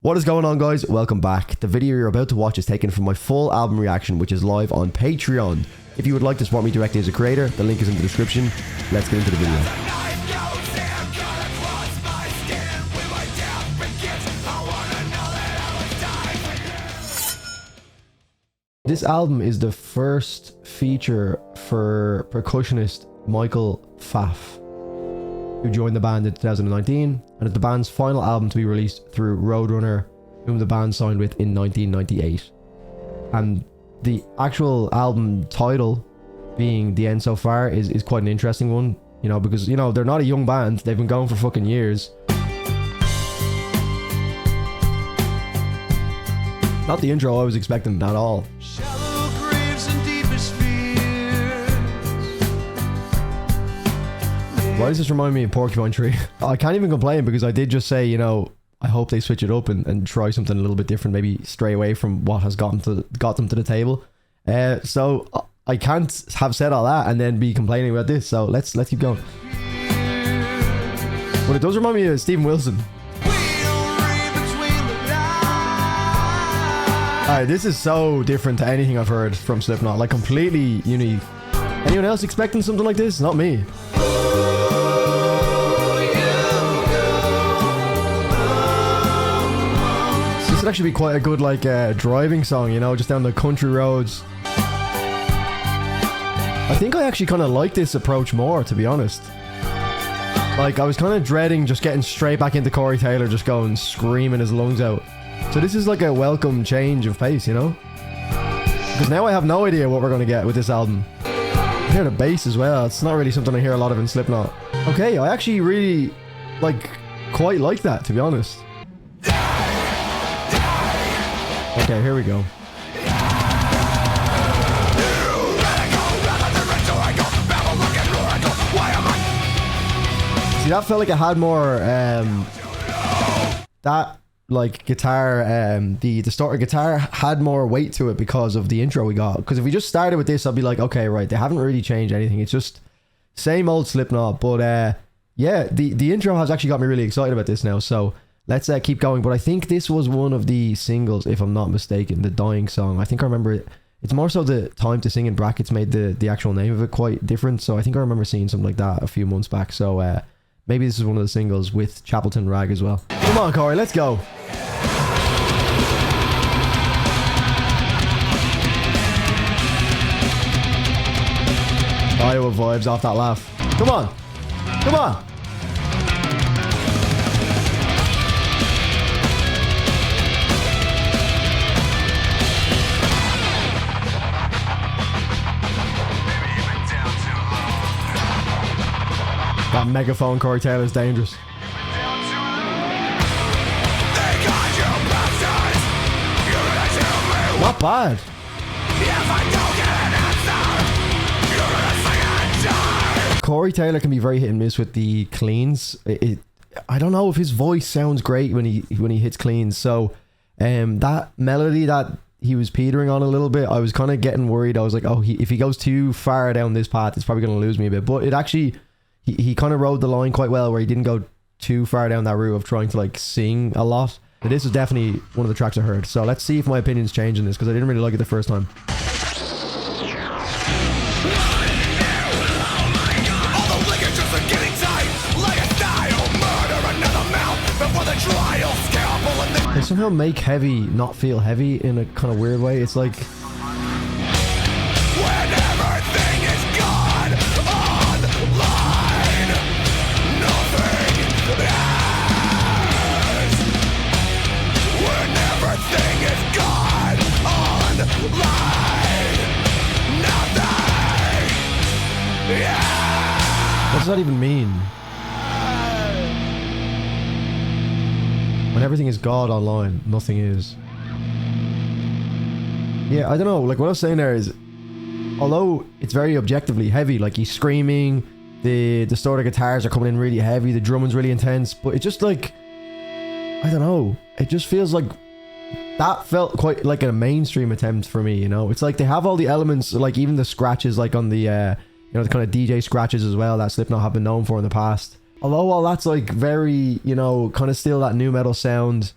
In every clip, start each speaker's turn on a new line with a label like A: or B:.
A: What is going on, guys? Welcome back. The video you're about to watch is taken from my full album reaction, which is live on Patreon. If you would like to support me directly as a creator, the link is in the description. Let's get into the video. This album is the first feature for percussionist Michael Pfaff, who joined the band in 2019, and it's the band's final album to be released through Roadrunner, whom the band signed with in 1998. And the actual album title, being The End So Far, is quite an interesting one, you know, because, you know, they're not a young band, they've been going for fucking years. Not the intro I was expecting at all. Why does this remind me of Porcupine Tree? I can't even complain because I did just say, you know, I hope they switch it up and try something a little bit different, maybe stray away from what has got them to the table. So I can't have said all that and then be complaining about this. So let's keep going. But it does remind me of Steven Wilson. Alright, this is so different to anything I've heard from Slipknot, like completely unique. Anyone else expecting something like this? Not me. This would actually be quite a good, like, driving song, you know, just down the country roads. I think I actually kind of like this approach more, to be honest. Like, I was kind of dreading just getting straight back into Corey Taylor, just going screaming his lungs out. So this is like a welcome change of pace, you know? Because now I have no idea what we're going to get with this album. I hear the bass as well. It's not really something I hear a lot of in Slipknot. Okay, I actually really, like, quite like that, to be honest. Okay, here we go. See, that felt like it had more, that, like, guitar, the distorted guitar had more weight to it because of the intro we got. Because if we just started with this, I'd be like, okay, right, they haven't really changed anything. It's just same old Slipknot. But, yeah, the intro has actually got me really excited about this now, so let's keep going. But I think this was one of the singles, if I'm not mistaken, the Dying song. I think I remember it. It's more so the Time to Sing in brackets made the actual name of it quite different. So I think I remember seeing something like that a few months back. So maybe this is one of the singles with Chapelton Rag as well. Come on, Corey, let's go. Iowa vibes off that laugh. Come on. Come on. That megaphone Corey Taylor's dangerous. Not bad. Corey Taylor can be very hit and miss with the cleans. I don't know if his voice sounds great when he hits cleans. So that melody that he was petering on a little bit, I was kind of getting worried. I was like, oh, if he goes too far down this path, it's probably going to lose me a bit. But it actually, he kind of rode the line quite well, where he didn't go too far down that route of trying to, like, sing a lot. But this is definitely one of the tracks I heard. So let's see if my opinion's changing this, because I didn't really like it the first time. They somehow make heavy not feel heavy in a kind of weird way. It's like, when everything is gone online, nothing is. When everything is gone online, nothing. Yeah. What does that even mean? When everything is God online, nothing is. Yeah, I don't know. Like, what I was saying there is, although it's very objectively heavy, like, he's screaming, the distorted guitars are coming in really heavy, the drumming's really intense, but it just, like, I don't know. It just feels like that felt quite like a mainstream attempt for me, you know? It's like they have all the elements, like even the scratches, like on the, you know, the kind of DJ scratches as well that Slipknot have been known for in the past. Although all that's like very, you know, kind of still that new metal sound,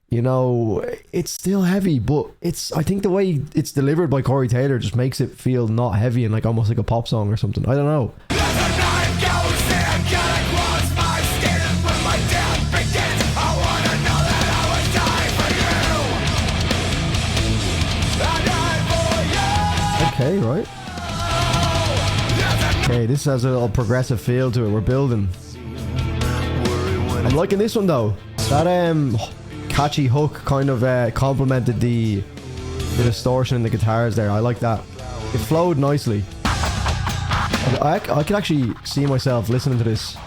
A: you know, it's still heavy, but I think the way it's delivered by Corey Taylor just makes it feel not heavy and like almost like a pop song or something. I don't know. Okay, right. Okay, this has a little progressive feel to it. We're building. I'm liking this one though. That catchy hook kind of complemented the distortion in the guitars there. I like that. It flowed nicely. I could actually see myself listening to this.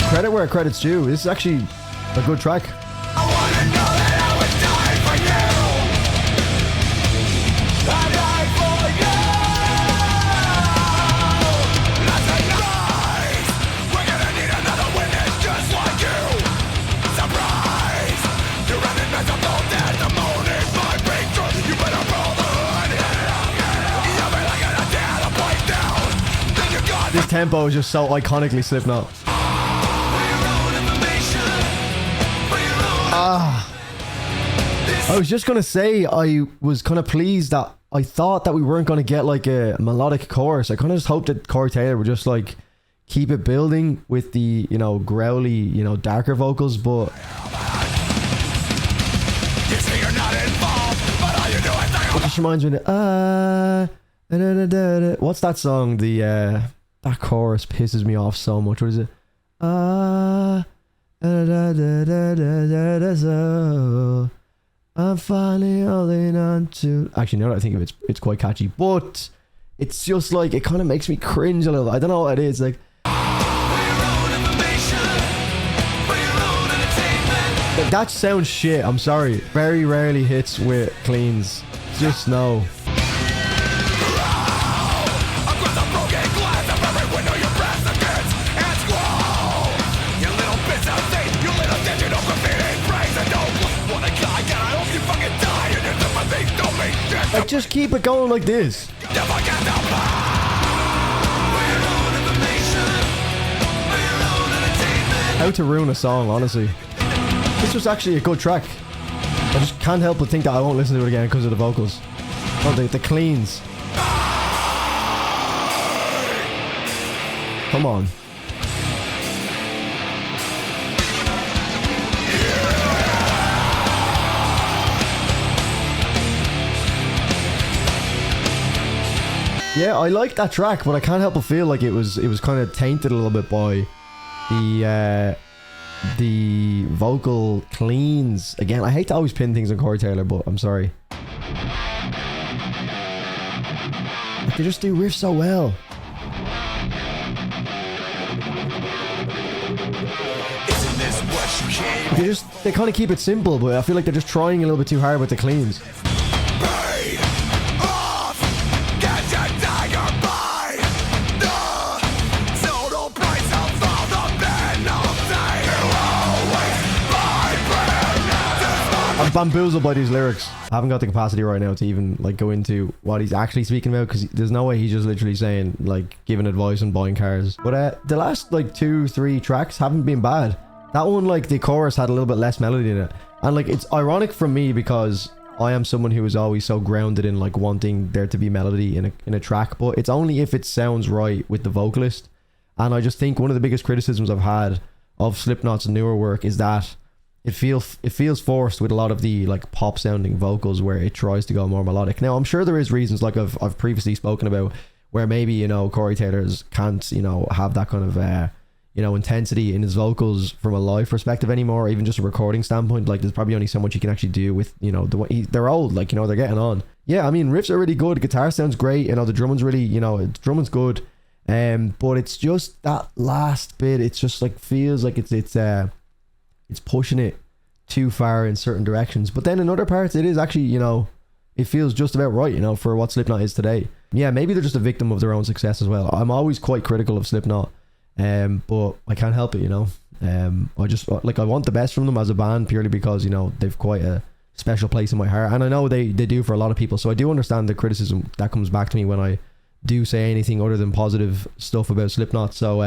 A: Credit where credit's due. This is actually a good track. I wanna know that I would die for you. I die for you. Surprise! We're gonna need another witness just like you. Surprise! You're running as a bolt at the morning. My breakthrough. You better roll the hood. You'll be like a dead a pipe down. Then you got this tempo is just so iconically Slipknot. I was just gonna say I was kind of pleased that I thought that we weren't gonna get like a melodic chorus. I kind of just hoped that Corey Taylor would just like keep it building with the, you know, growly, you know, darker vocals, but it just reminds me of what's that song? The that chorus pisses me off so much. What is it? I'm finally holding on to. Actually, now that I think of it, it's quite catchy, but it's just like it kind of makes me cringe a little. I don't know what it is. Like that sounds shit. I'm sorry. Very rarely hits with cleans. Just no. Like, just keep it going like this. How to ruin a song, honestly. This was actually a good track. I just can't help but think that I won't listen to it again because of the vocals. Oh, the cleans. Come on. Yeah, I like that track, but I can't help but feel like it was kind of tainted a little bit by the vocal cleans. Again, I hate to always pin things on Corey Taylor, but I'm sorry. Like, they just do riffs so well. They kind of keep it simple, but I feel like they're just trying a little bit too hard with the cleans. I'm bamboozled by these lyrics. I haven't got the capacity right now to even like go into what he's actually speaking about, because there's no way he's just literally saying like giving advice on buying cars. But the last like 2-3 tracks haven't been bad. That one, like the chorus had a little bit less melody in it, and like it's ironic for me because I am someone who is always so grounded in like wanting there to be melody in a track, but it's only if it sounds right with the vocalist. And I just think one of the biggest criticisms I've had of Slipknot's newer work is that it feels forced with a lot of the like pop sounding vocals where it tries to go more melodic. Now I'm sure there is reasons, like I've previously spoken about, where maybe, you know, Corey Taylor's can't, you know, have that kind of you know, intensity in his vocals from a live perspective anymore, or even just a recording standpoint. Like there's probably only so much you can actually do with, you know, the way they're old, like, you know, they're getting on. Yeah, I mean, riffs are really good, guitar sounds great, you know, the drumming's really, you know, drumming's good, but it's just that last bit, it's just like feels like it's pushing it too far in certain directions. But then in other parts, it is actually, you know, it feels just about right, you know, for what Slipknot is today. Yeah, maybe they're just a victim of their own success as well. I'm always quite critical of Slipknot, but I can't help it, you know. I just like, I want the best from them as a band purely because, you know, they've quite a special place in my heart, and I know they do for a lot of people. So I do understand the criticism that comes back to me when I do say anything other than positive stuff about Slipknot. So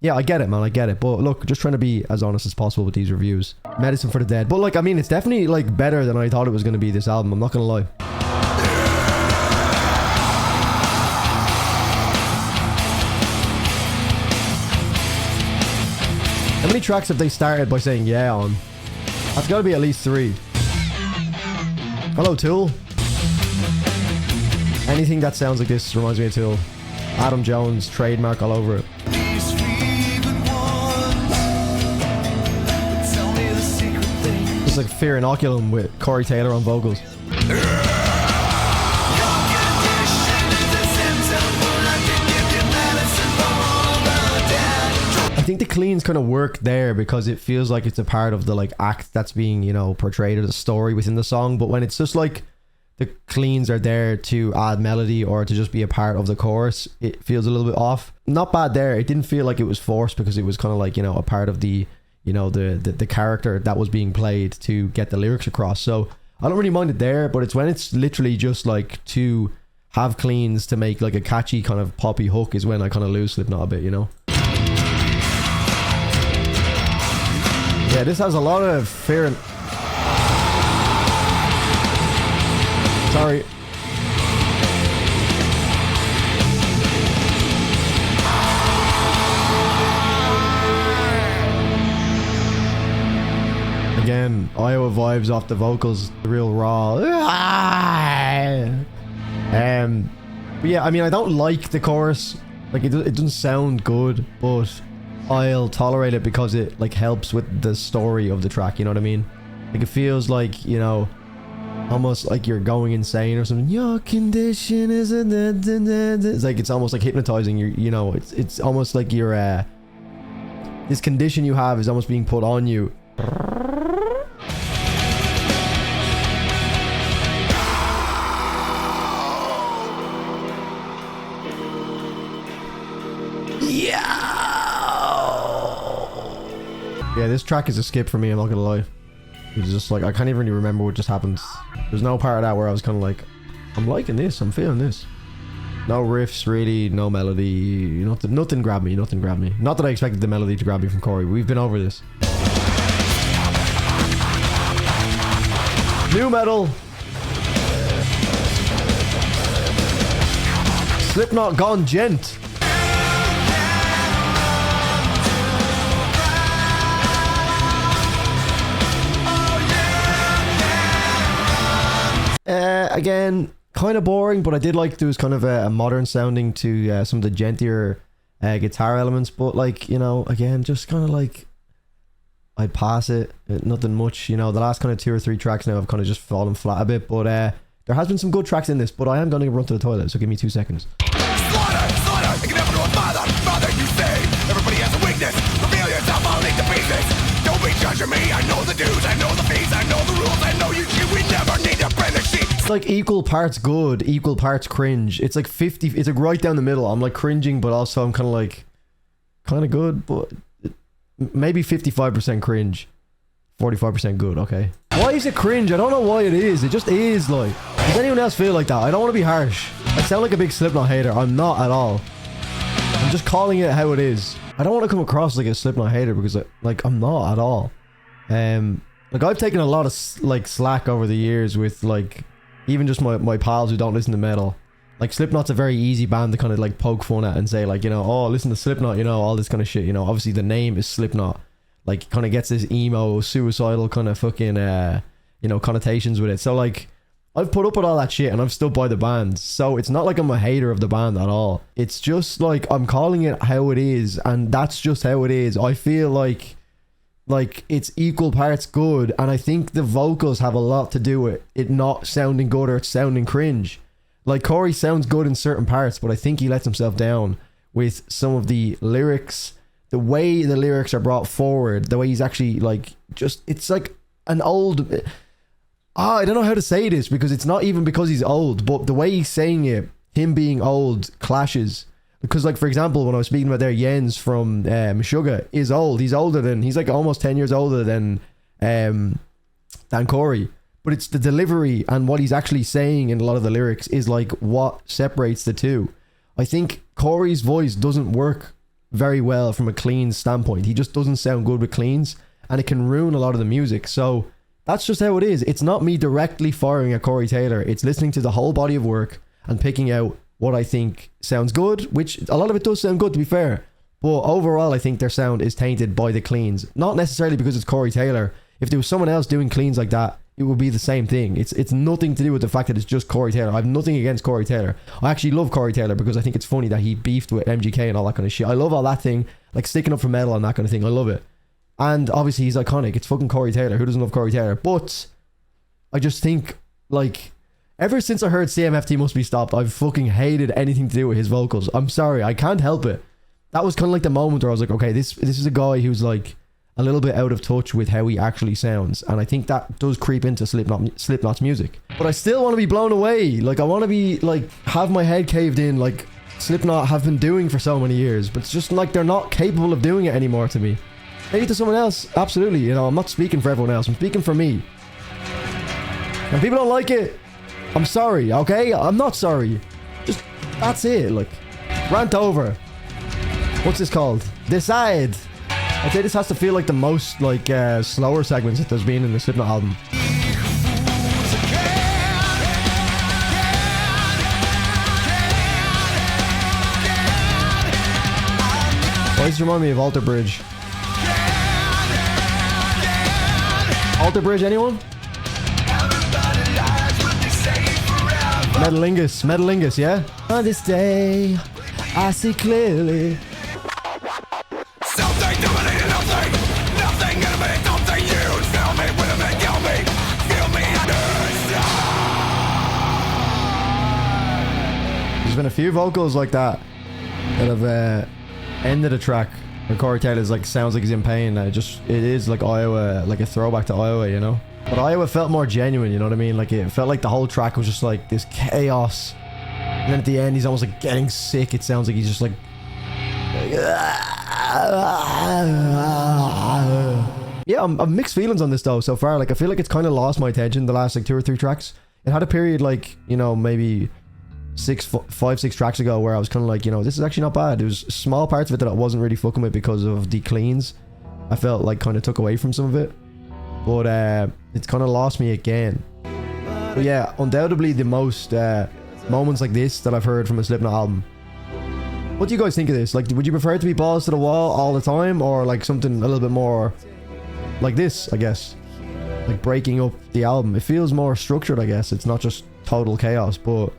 A: yeah, I get it, man, I get it. But look, just trying to be as honest as possible with these reviews. Medicine for the Dead, but like, I mean, it's definitely like better than I thought it was going to be, this album, I'm not gonna lie. How many tracks have they started by saying yeah on? That's got to be at least 3. Hello, Tool. Anything that sounds like this reminds me of Tool. Adam Jones, trademark all over it. It's like Fear Inoculum with Corey Taylor on vocals. I think the cleans kind of work there because it feels like it's a part of the like act that's being, you know, portrayed as a story within the song. But when it's just like the cleans are there to add melody or to just be a part of the chorus, it feels a little bit off. Not bad there. It didn't feel like it was forced because it was kind of like, you know, a part of the, you know, the character that was being played to get the lyrics across. So I don't really mind it there, but it's when it's literally just like to have cleans to make like a catchy kind of poppy hook is when I kind of lose Slipknot a bit, you know. Yeah, this has a lot of fear and... Sorry. Again, Iowa vibes off the vocals, real raw. But yeah, I mean, I don't like the chorus. Like, it doesn't sound good, but I'll tolerate it because it like helps with the story of the track, you know what I mean? Like, it feels like, you know, almost like you're going insane or something. Your condition is a it's like, it's almost like hypnotizing you, you know. It's almost like you're this condition you have is almost being put on you. Yeah, this track is a skip for me, I'm not gonna lie. It's just like, I can't even really remember what just happened. There's no part of that where I was kind of like, I'm liking this, I'm feeling this. No riffs really, no melody, nothing grabbed me, nothing grabbed me. Not that I expected the melody to grab me from Corey, we've been over this. New metal. Slipknot gone gent. Again, kind of boring, but I did like there was kind of a modern sounding to some of the gentler guitar elements. But like, you know, again, just kind of like, I'd pass it. Nothing much, you know. The last kind of 2 or 3 tracks now have kind of just fallen flat a bit. But there has been some good tracks in this. But I am going to run to the toilet, so give me 2 seconds.
B: Slaughter, you can never know a father you say. Everybody has a weakness, reveal yourself, I'll lead to pieces. Don't be judging me, I know the dues, I know the fees, I know the rules, I know you cheat, we never need to bring the sheet.
A: It's like equal parts good, equal parts cringe. It's like 50, it's like right down the middle. I'm like cringing, but also I'm kind of like, kind of good, but maybe 55% cringe, 45% good, okay. Why is it cringe? I don't know why it is. It just is, like. Does anyone else feel like that? I don't want to be harsh. I sound like a big Slipknot hater. I'm not at all. I'm just calling it how it is. I don't want to come across like a Slipknot hater because like I'm not at all. Like I've taken a lot of like slack over the years with like even just my pals who don't listen to metal. Like Slipknot's a very easy band to kind of like poke fun at and say like, you know, oh, listen to Slipknot, you know, all this kind of shit, you know. Obviously the name is Slipknot, like kind of gets this emo suicidal kind of fucking you know, connotations with it. So like I've put up with all that shit and I've stood by the band. So it's not like I'm a hater of the band at all. It's just like I'm calling it how it is, and that's just how it is. I feel like it's equal parts good, and I think the vocals have a lot to do with it not sounding good or it's sounding cringe. Like Corey sounds good in certain parts, but I think he lets himself down with some of the lyrics, the way the lyrics are brought forward, the way he's actually like, just, it's like an old, I don't know how to say this because it's not even because he's old, but the way he's saying it, him being old clashes. Because like, for example, when I was speaking about there, Jens from Meshuggah is old. He's older than, he's like almost 10 years older than Corey. but it's the delivery and what he's actually saying in a lot of the lyrics is like what separates the two. I think Corey's voice doesn't work very well from a clean standpoint. He just doesn't sound good with cleans, and it can ruin a lot of the music. So that's just how it is. It's not me directly firing at Corey Taylor. It's listening to the whole body of work and picking out what I think sounds good, which a lot of it does sound good, to be fair. But overall, I think their sound is tainted by the cleans. Not necessarily because it's Corey Taylor. If there was someone else doing cleans like that, it would be the same thing. It's nothing to do with the fact that it's just Corey Taylor. I have nothing against Corey Taylor. I actually love Corey Taylor because I think it's funny that he beefed with MGK and all that kind of shit. I love all that thing, like sticking up for metal and that kind of thing. I love it. And obviously he's iconic. It's fucking Corey Taylor. Who doesn't love Corey Taylor? But I just think, like, ever since I heard CMFT Must Be Stopped, I've fucking hated anything to do with his vocals. I'm sorry, I can't help it. That was kind of like the moment where I was like, okay, this is a guy who's like a little bit out of touch with how he actually sounds, and I think that does creep into Slipknot's music. But I still want to be blown away. Like, I want to be like, have my head caved in like Slipknot have been doing for so many years, but it's just like they're not capable of doing it anymore to me. Maybe to someone else, absolutely. You know, I'm not speaking for everyone else. I'm speaking for me. And people don't like it, I'm sorry, okay? I'm not sorry. Just, that's it. Like, rant over. What's this called? Decide. I'd say this has to feel like the most like slower segments that there's been in the Slipknot album. Always remind me of Alter Bridge. Alter Bridge, anyone? Metalingus, yeah? On this day, I see clearly.
B: Something dominated nothing. Nothing innovated something huge. Feel me, with me, kill me. Feel me, understand.
A: There's been a few vocals like that have ended a track where Corey Taylor's like sounds like he's in pain. It is like Iowa, like a throwback to Iowa, you know? But Iowa felt more genuine, you know what I mean? Like, it felt like the whole track was just like this chaos. And then at the end, he's almost like getting sick. It sounds like he's just like... Yeah, I'm mixed feelings on this though so far. Like, I feel like it's kind of lost my attention the last like 2 or 3 tracks. It had a period like, you know, maybe 5, 6 tracks ago where I was kind of like, you know, this is actually not bad. There was small parts of it that I wasn't really fucking with because of the cleans. I felt like kind of took away from some of it. But it's kind of lost me again. But yeah, undoubtedly the most moments like this that I've heard from a Slipknot album. What do you guys think of this? Like, would you prefer it to be balls to the wall all the time, or like something a little bit more like this, I guess? Like breaking up the album. It feels more structured, I guess. It's not just total chaos, but...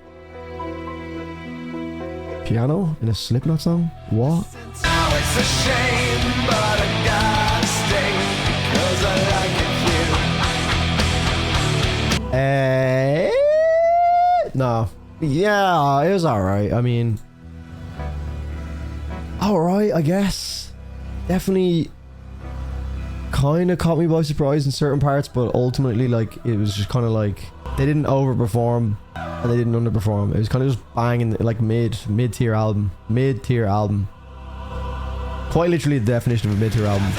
A: Piano in a Slipknot song? What?
B: Now it's a shame, but I gotta stay, 'cause I like it here.
A: No. Yeah, it was alright. I mean... Alright, I guess. Definitely kind of caught me by surprise in certain parts, but ultimately, like, it was just kind of like... They didn't overperform and they didn't underperform. It was kind of just banging, like, mid-tier album. Mid-tier album. Quite literally the definition of a mid-tier album.